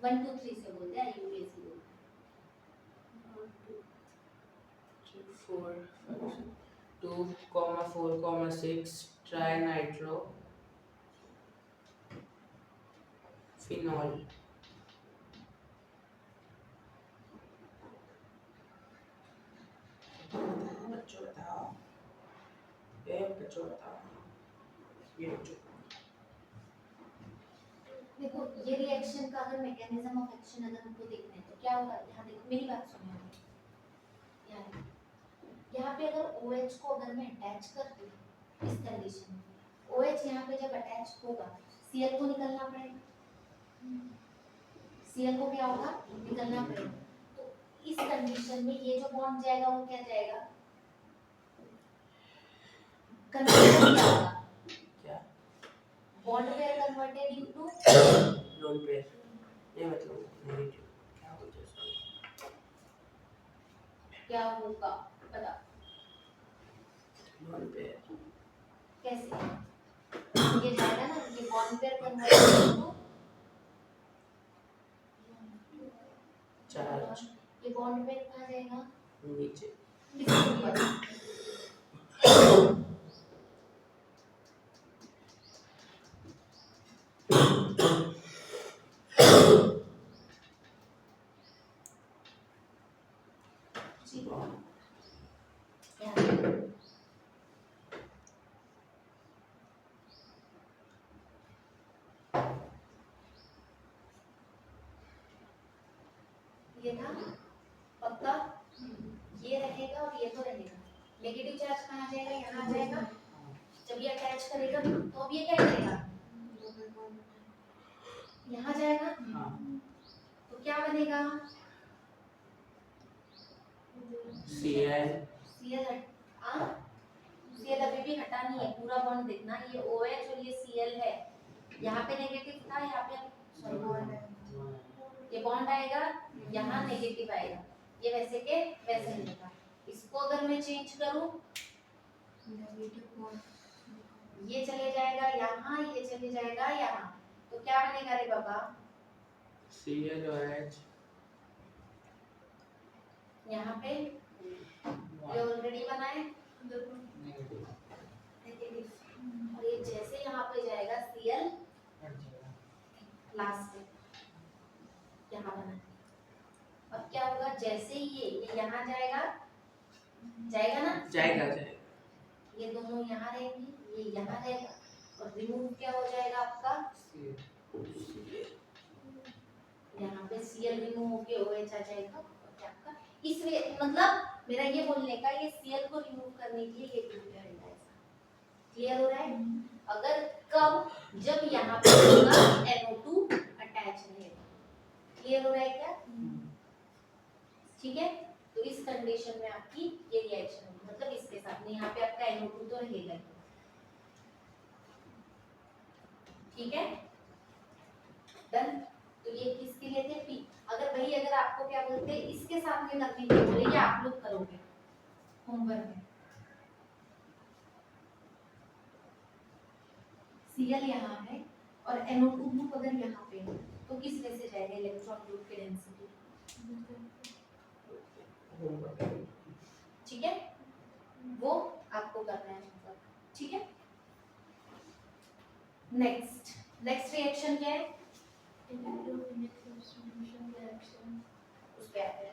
1 2 3 से बोलते हैं, यूएसी 4 2, 4, 6 ट्राइनाइट्रो फिनॉल, बच्चों बताओ, बच्चों बताओ, ये बच्चों देखो, ये रिएक्शन का अगर मैकेनिज्म ऑफ एक्शन अगर हमको देखना है तो क्या होगा, यहाँ देखो मेरी बात सुनो, यहाँ पे अगर OH को अगर मैं अटैच कर दूं इस कंडीशन में, OH यहाँ पे जब अटैच होगा Cl को निकलना पड़ेगा, Cl को क्या होगा, निकलना पड़ेगा, तो इस कंडीशन में ये जो बॉन्ड जाएगा वो क्या जाएगा, कन्वर्टेड क्या होगा, क्या, bond pair converted into lone pair, ये मतलब नेगेटिव, क्या बोलते हैं इसको, क्या होगा पता, लोन पेयर, कैसे, ये जाएगा ना, ये bond pair converted into charge, ये बॉन्ड पेयर कहाँ जाएगा, नीचे, किसके ऊपर, ये था पक्का, ये रहेगा और ये तो रहेगा, नेगेटिव चार्ज कहाँ जाएगा, यहाँ जाएगा, जब ये अटैच करेगा तो अब ये क्या करेगा, यहाँ जाएगा, तो क्या बनेगा, Cl अभी भी हटा नहीं है, पूरा बॉन्ड देखना, ये OH और ये Cl है, यहाँ पे नेगेटिव था, यहाँ पे ये बॉन्ड आएगा, यहाँ नेगेटिव आएगा, ये वैसे के वैसे रहेगा, इसको अगर मैं चेंज करूं ये चले जाएगा यहाँ, ये चले जाएगा यहाँ, तो क्या बनेगा रे बाबा? Cl और H यहाँ पे ये ऑलरेडी बना है नेगेटिव, और ये जैसे यहाँ पे जाएगा Cl लास्ट में यहाँ बना है। अब क्या होगा, जैसे ही ये यहाँ जाएगा, जाएगा ना? जाएगा जाएगा। ये दोनों यहाँ रहेंगे, ये यहाँ रहेगा, और रिमूव क्या हो जाएगा आपका? यहाँ पे Cl रिमूव होके OH आ जाएगा, और क्या आपका इसमें मतलब मेरा ये बोलने का, ये Cl को रिमूव करने के लिए ये ग्रुप रहेगा ऐसा। क्लियर हो रहा है? अगर कब, जब यहाँ पे होगा NO2 अटैच रहेगा। क्लियर हो रहा है क्या? ठीक है, तो इस कंडीशन में आपकी ये रिएक्शन होगी, मतलब इसके साथ में यहाँ पे आपका NO2 तो रहेगा ही। ठीक है, डन। तो ये किसके लिए थे? P। अगर आपको क्या बोलते हैं, इसके साथ में करने के लिए बोले, ये आप लोग करोगे होमवर्क में। Cl यहाँ है और NO2 ग्रुप अगर यहाँ पे है, तो किस में से जाएगा इलेक्ट्रॉन ग्रुप की डेंसिटी? ठीक है, वो आपको करना है मतलब। ठीक है, नेक्स्ट रिएक्शन क्या है? उस पे आते हैं।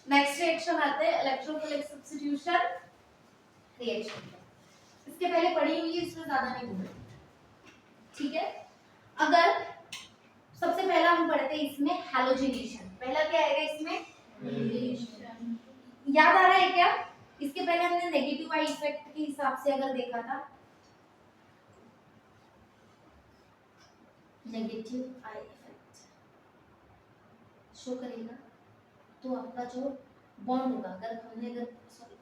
नेक्स्ट रिएक्शन आते हैं इलेक्ट्रोफिलिक सब्स्टिट्यूशन रिएक्शन। इसके पहले पढ़ी हुई है, इसमें ज्यादा नहीं बोलूंगी। ठीक है, अगर सबसे पहला हम पढ़ते हैं इसमें हैलोजिनेशन। पहला क्या आएगा इसमें? याद आ रहा है क्या? इसके पहले हमने नेगेटिव आई इफेक्ट के हिसाब से अगर देखा था, नेगेटिव आई इफेक्ट शो करेगा, तो आपका जो बॉन्ड होगा, अगर सॉरी,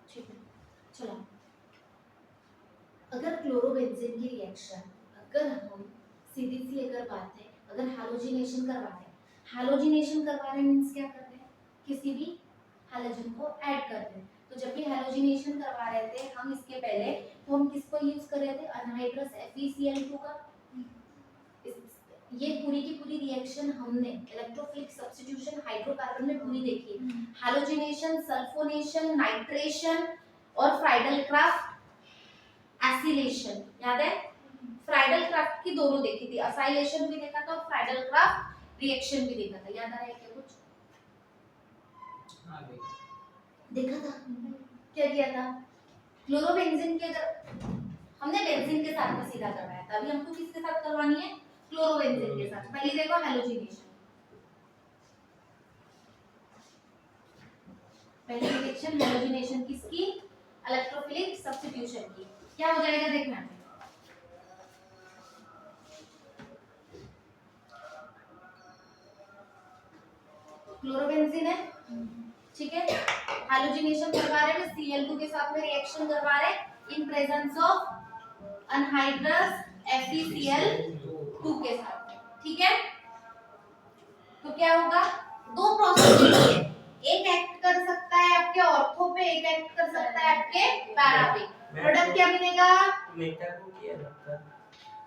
ठीक है, चलो, अगर क्लोरोबेंजीन की रिएक्शन, अगर हम सीधी सी अगर बात है, अगर हैलोजिनेशन करवा रहे हैं, हैलोजिनेशन करवा रहे मींस क्या कर रहे हैं? किसी भी हैलोजन को ऐड कर रहे हैं। तो जब भी हैलोजिनेशन करवा रहे थे हम, इसके पहले तो हम किसको यूज कर रहे थे? अनहाइड्रस FeCl2 का। ये पूरी की पूरी रिएक्शन हमने इलेक्ट्रोफिलिक सब्स्टिट्यूशन हाइड्रोकार्बन में पूरी देखी है। हैलोजिनेशन, सल्फोनेशन, नाइट्रेशन और फ्राइडल क्राफ्ट एसिलेशन, याद है? फ्राइडल क्राफ्ट की दोनों देखी थी, असाइलेशन भी देखा था और फ्राइडल क्राफ्ट रिएक्शन भी देखा था। याद आ रहा है क्या कुछ? देखा था। क्या किया था? क्लोरोबेंजीन के, अगर हमने बेंजीन के साथ में सीधा करवाया था, अभी हमको किसके साथ करवानी है? क्लोरोबेंजीन के साथ। पहले देखो हैलोजिनेशन, पहली रिएक्शन हैलोजिनेशन किसकी? इलेक्ट्रोफिलिक सब्स्टिट्यूशन की। क्या हो जाएगा देखना, क्लोरोबेंजीन है, ठीक है, हैलोजिनेशन करवा रहे हैं, Cl2 के साथ में रिएक्शन करवा रहे हैं in presence of anhydrous FeCl2 के साथ, ठीक है। तो क्या होगा? दो प्रोसेस है, एक एक्ट कर सकता है आपके ऑर्थो पे, एक एक्ट कर सकता है आपके पैरा पे। प्रोडक्ट क्या बनेगा? मेटा को किया लगता है,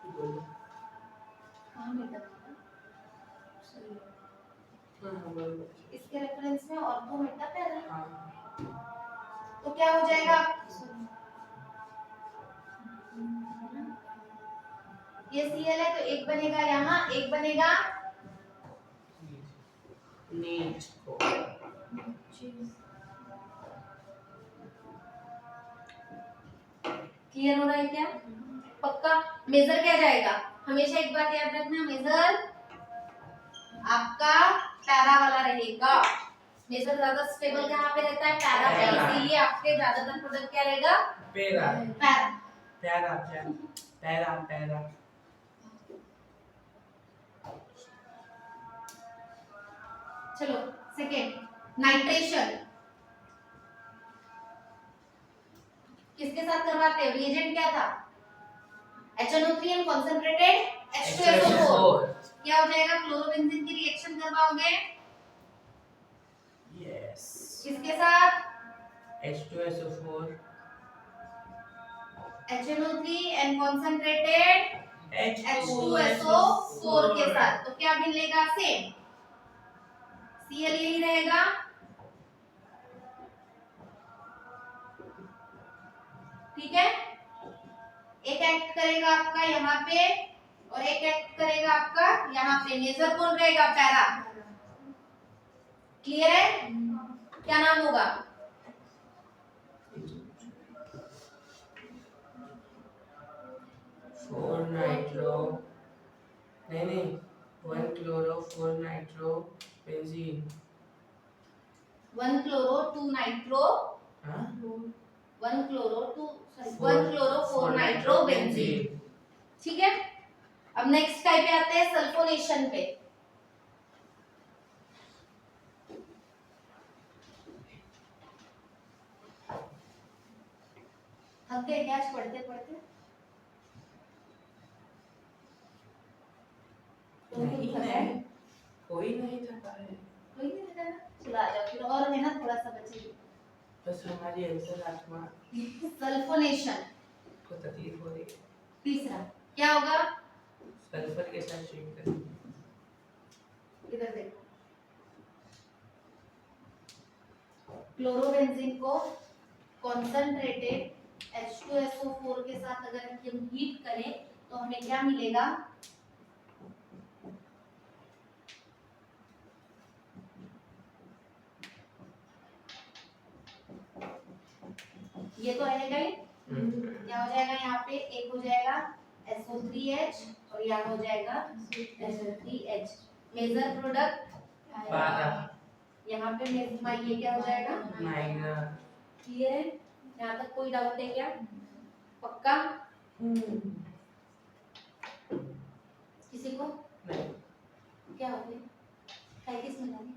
बोलो। हां मेटा, सही है। हां बोलो। इसके रेफरेंस में ऑर्थो मेटा पैरा। हां, तो क्या हो जाएगा? ये Cl है तो एक बनेगा यहाँ, एक बनेगा नीच को। क्लियर हो रहा है क्या? पक्का? मेजर क्या जाएगा? हमेशा एक बात याद रखना, मेजर आपका पैरा वाला रहेगा। मेजर ज्यादा स्टेबल कहाँ पे रहता है? पैरा पे, इसीलिए आपके ज्यादातर प्रोडक्ट क्या रहेगा? Para para para para para. चलो सेकेंड, नाइट्रेशन किसके साथ करवाते हैं? रिएजेंट क्या था? HNO3 and concentrated H2SO4। क्या हो जाएगा? क्लोरोबेंजीन की रिएक्शन करवाओगे यस किसके साथ? H2SO4 HNO3 and concentrated H2SO4 के साथ। तो क्या मिलेगा? सेम Cl यही रहेगा, ठीक है। एक एक्ट करेगा आपका यहाँ पे और एक एक्ट करेगा आपका यहाँ पे। मेजर कौन रहेगा? पैरा। क्लियर है? क्या नाम होगा? 4 नाइट्रो नहीं 1 chloro 4 nitro benzene 1 chloro 2 nitro, हाँ 1 chloro 2 sorry 1 chloro 4 nitro benzene, ठीक है। अब नेक्स्ट टाइप पे आते हैं, सल्फोनेशन पे। थक गए क्या आज पढ़ते पढ़ते? कोई नहीं थका है। कोई नहीं थका ना? चलो आ जाओ फिर, और है ना थोड़ा सा बचे। बस हमारी अंतर आत्मा सल्फोनेशन को तकलीफ हो रही है। तीसरा क्या होगा? सल्फर के साथ ट्रीट करें। इधर देखो, क्लोरोबेंजीन को कॉन्सेंट्रेटेड H2SO4 के साथ अगर हम हीट करें तो हमें क्या मिलेगा? ये तो आएगा ही। क्या हो जाएगा यहाँ पे? एक हो जाएगा SO3H और यहाँ हो जाएगा SO3H। मेजर प्रोडक्ट 12 यहाँ पे ये क्या हो जाएगा? माइनर। क्लियर है? यहाँ तक कोई डाउट है क्या? पक्का? किसी को नहीं क्या हो गया? है किस में जाने?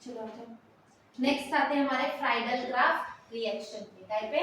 चलो आ जाओ। नेक्स्ट आते हैं हमारे फ्राइडल क्राफ्ट रिएक्शन पे। टाइप पे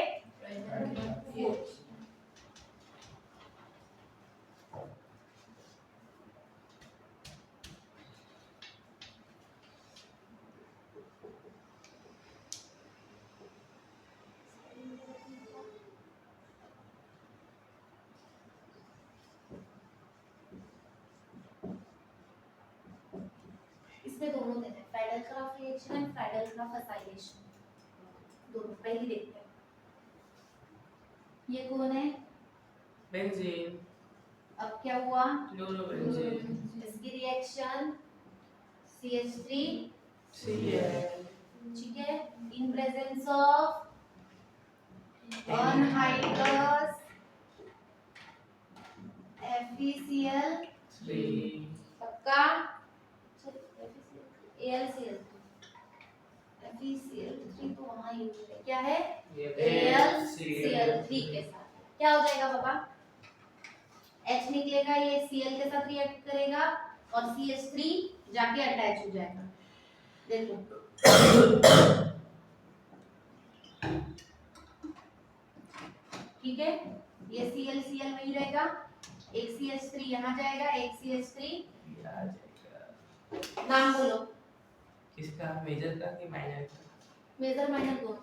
इसमें दोनों देते हैं, Friedl craft reaction and Friedl craft acylation, दोनों पहले देखते हैं। ये कौन है? बेंजीन। अब क्या हुआ? क्लोरोबेंजीन। इसकी रिएक्शन CH3 Cl। ठीक है, in presence of anhydrous FeCl3 पक्का। AlCl3 FeCl3 तो वहां यूज है, क्या है? AlCl3 के साथ क्या हो जाएगा बाबा? H निकलेगा, ये Cl के साथ रिएक्ट करेगा और CH3 जाके अटैच हो जाएगा। देखो ठीक है, ये Cl वही रहेगा, एक CH3 यहाँ जाएगा, एक CH3 आ जाएगा। नाम बोलो किसका? मेजर का कि माइनर का? मेजर माइनर दोनों।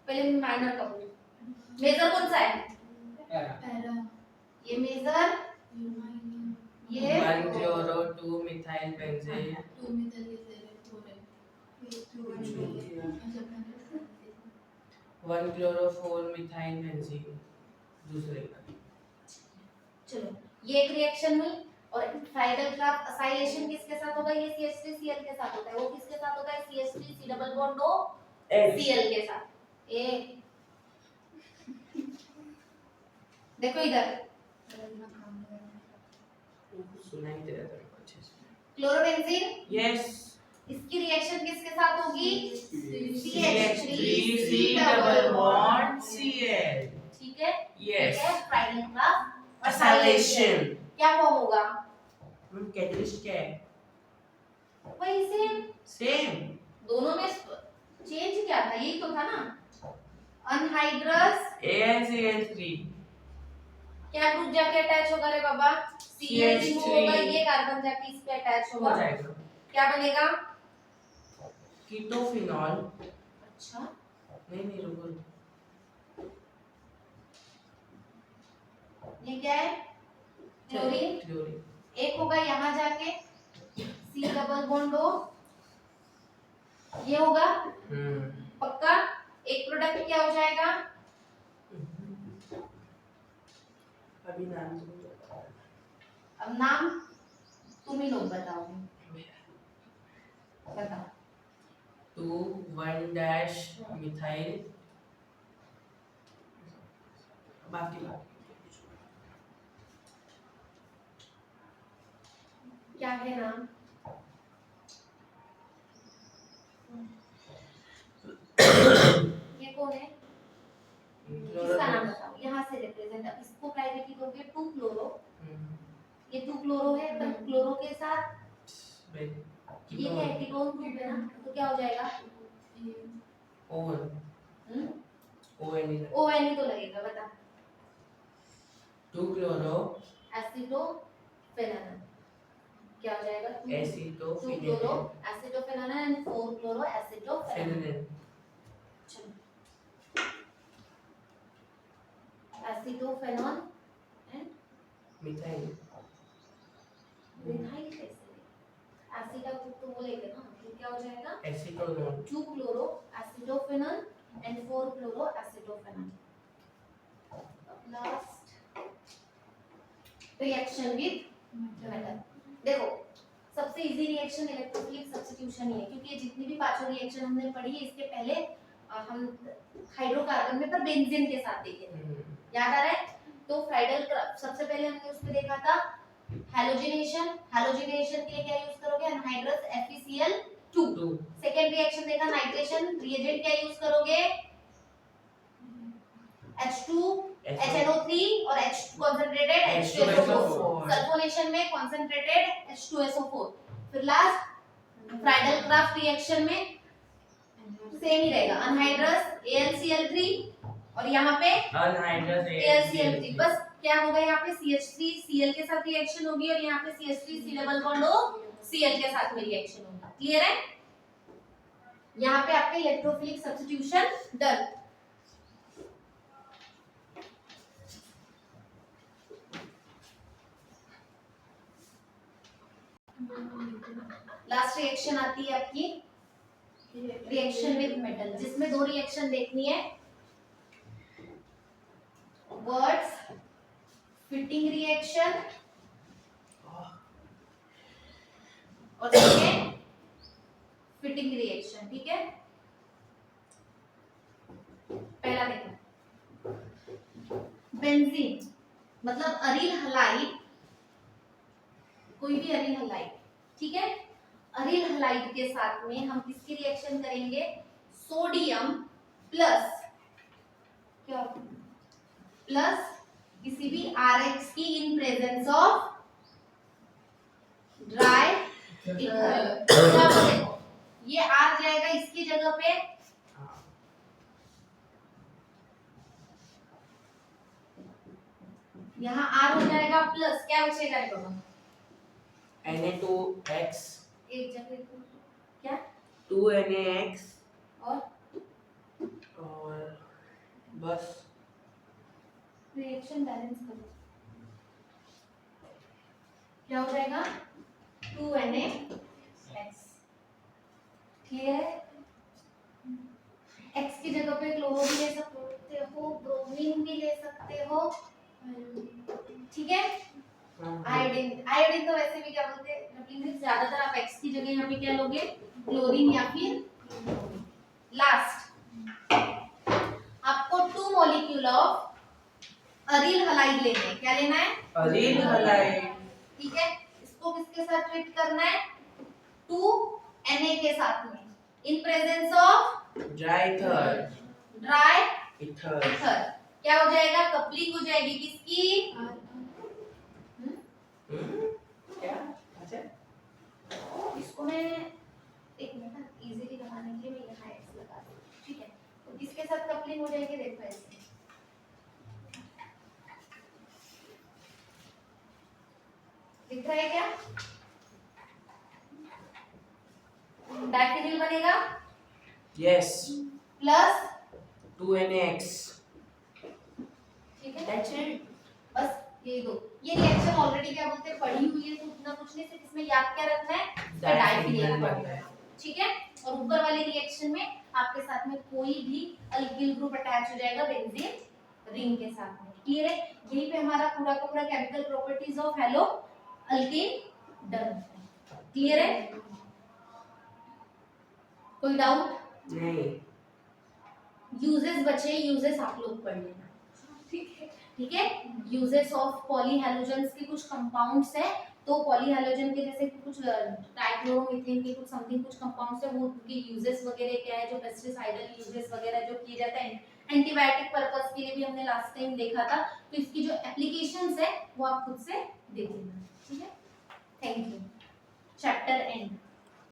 पहले माइनर का बोलो। मेजर कौन सा है? पैरा। ये मेजर, ये 1 chloro 2 methyl benzene 2 methyl glycerol 4 है। ये 1 क्लोरो 4 मिथाइल बेंजीन दूसरे का। चलो ये एक रिएक्शन हुई। और फ्राइडल क्राफ्ट असाइलेशन किसके साथ होगा? ये CH3Cl के साथ होता है। वो किसके साथ होता है? CH3C double bond O Cl के साथ। ए देखो इधर, सुनाई दे रहा था मेरे को अच्छे से। क्लोरोबेंजीन यस इसकी रिएक्शन किसके साथ होगी? CH3C double bond Cl। ठीक है, यस फ्राइडल क्राफ्ट Acylation. क्या फॉर्म होगा? कैटलिस्ट क्या है? वही सेम, सेम। दोनों में चेंज क्या था? यही तो था ना। अनहाइड्रस AnCl3 क्या ग्रुप जाके अटैच होगा रे बाबा? Cl CH3 होगा, ये कार्बन जाके इस पे अटैच हो होगा, जाएगा। क्या बनेगा? कीटोफिनॉल। अच्छा, नहीं रुको, ये क्या है? क्लोरीन। क्लोरीन। एक होगा यहाँ जाके C डबल बॉन्ड O, ये होगा पक्का। एक प्रोडक्ट क्या हो जाएगा? अभी नाम तो नहीं पता। अब नाम तुम ही लोग बताओगे, बताओ। 2,1-मिथाइल। बाकी क्या है नाम? ये कौन है? इसका नाम बताओ, यहाँ से रिप्रेजेंट। अब इसको प्रायोरिटी दोगे 2 क्लोरो, ये 2 क्लोरो है, पर क्लोरो के साथ ये क्या है? कीटोन ग्रुप है ना, तो क्या हो जाएगा? ON ही तो लगेगा, बता। 2 क्लोरो एसिटोफेनान क्या हो जाएगा? 2 chloro acetophenone. Acetophenone and 4 chloro acetophenone. Acetophenol and methyl. Methyl कैसे? एसिड का ग्रुप तो बोलेंगे ना, तो क्या हो जाएगा? Acetonone. 2 chloro acetophenol and 4 chloro acetophenol. Last reaction with metal. देखो, सबसे इजी रिएक्शन इलेक्ट्रोफिलिक सब्स्टिट्यूशन ही है, क्योंकि ये जितनी भी पांचों रिएक्शन हमने पढ़ी है, इसके पहले हम हाइड्रोकार्बन में पर बेंजीन के साथ देखे थे, याद आ रहा है? तो फ्राइडल सबसे पहले हमने उस पे देखा था हैलोजिनेशन। हैलोजिनेशन के लिए क्या यूज करोगे? Anhydrous FeCl2। सेकंड रिएक्शन देखा नाइट्रेशन, रिएजेंट क्या यूज करोगे? H2 HNO3 और H कंसंट्रेटेड H2SO4। सल्फोनेशन में कंसंट्रेटेड H2SO4। फिर लास्ट फ्राइडल क्राफ्ट रिएक्शन में सेम ही रहेगा, अनहाइड्रस AlCl3 और यहाँ पे अनहाइड्रस AlCl3। बस क्या होगा? यहाँ पे CH3 Cl के साथ रिएक्शन होगी और यहाँ पे CH3 C double bond O Cl के साथ में रिएक्शन होगा। क्लियर है? यहाँ पे आपका electrophilic substitution done. Last reaction आती है आपकी रिएक्शन विद मेटल, जिसमें 2 रिएक्शन देखनी है। वर्ड्स फिटिंग रिएक्शन और सेकेंड फिटिंग रिएक्शन। ठीक है, पहला देखो, बेंजीन मतलब अरील हलाइड, कोई भी अरील हलाइड, ठीक है? अरील हलाइड के साथ में हम किसकी रिएक्शन करेंगे? सोडियम प्लस क्या प्लस किसी भी RH की in presence of dry ether. देखो ये R जाएगा इसकी जगह पे, यहाँ R हो जाएगा प्लस, क्या बचेगा रे बाबा? Na2X। एक जगह क्या? 2NaX और बस रिएक्शन बैलेंस करो, क्या हो जाएगा? 2NaX। ठीक है, X की जगह पे क्लोरो भी ले सकते हो, ब्रोमीन भी ले सकते हो, ठीक है? आयोडीन, आयोडीन तो वैसे भी क्या बोलते हैं, ज्यादातर आप X की जगह यहाँ पे क्या लोगे? क्लोरीन या फिर लास्ट आपको 2 मॉलिक्यूल ऑफ अरील हलाइड लेने हैं। क्या लेना है? अरील हलाइड। ठीक है, इसको किसके साथ ट्रीट करना है? 2Na के साथ में in presence of dry ether. Dry ether ether क्या हो जाएगा? कपलिंग हो जाएगी किसकी? मैं एक मिनट इजीली बनाने के लिए मैं यहाँ एक्स लगा दूँ, ठीक है। तो किसके साथ कपलिंग हो जाएगी देखो ऐसे, दिख रहा है क्या? डाइफिनिल बनेगा Yes. Plus 2NaX. ठीक है, दैट्स इट, बस ये दो। ये रिएक्शन ऑलरेडी क्या बोलते हैं पढ़ी हुई है, तो उतना कुछ नहीं, सिर्फ इसमें याद क्या रखना है, डाइफिनिल बनना है, ठीक है। और ऊपर वाले रिएक्शन में आपके साथ में कोई भी अल्किल ग्रुप अटैच हो जाएगा बेंजीन रिंग के साथ में, क्लियर है। यही पे हमारा पूरा का पूरा chemical properties of hello alkane done होता है, क्लियर है। कोई डाउट? नहीं। यूजेस बचे, यूजेस आप लोग पढ़ लेना, ठीक है। यूजेस ऑफ पॉलीहेलोजेंस के कुछ कंपाउंड्स है, तो पॉलीहेलोजन के जैसे कि कुछ ट्राइक्लोरोमीथेन के कुछ समथिंग कुछ कंपाउंड्स है, वो उनके यूजेस वगैरह क्या है, जो पेस्टिसाइडल यूजेस वगैरह जो किए जाते हैं एंटीबायोटिक पर्पस के लिए भी हमने लास्ट टाइम देखा था, तो इसकी जो एप्लीकेशंस है वो आप खुद से देख लेना।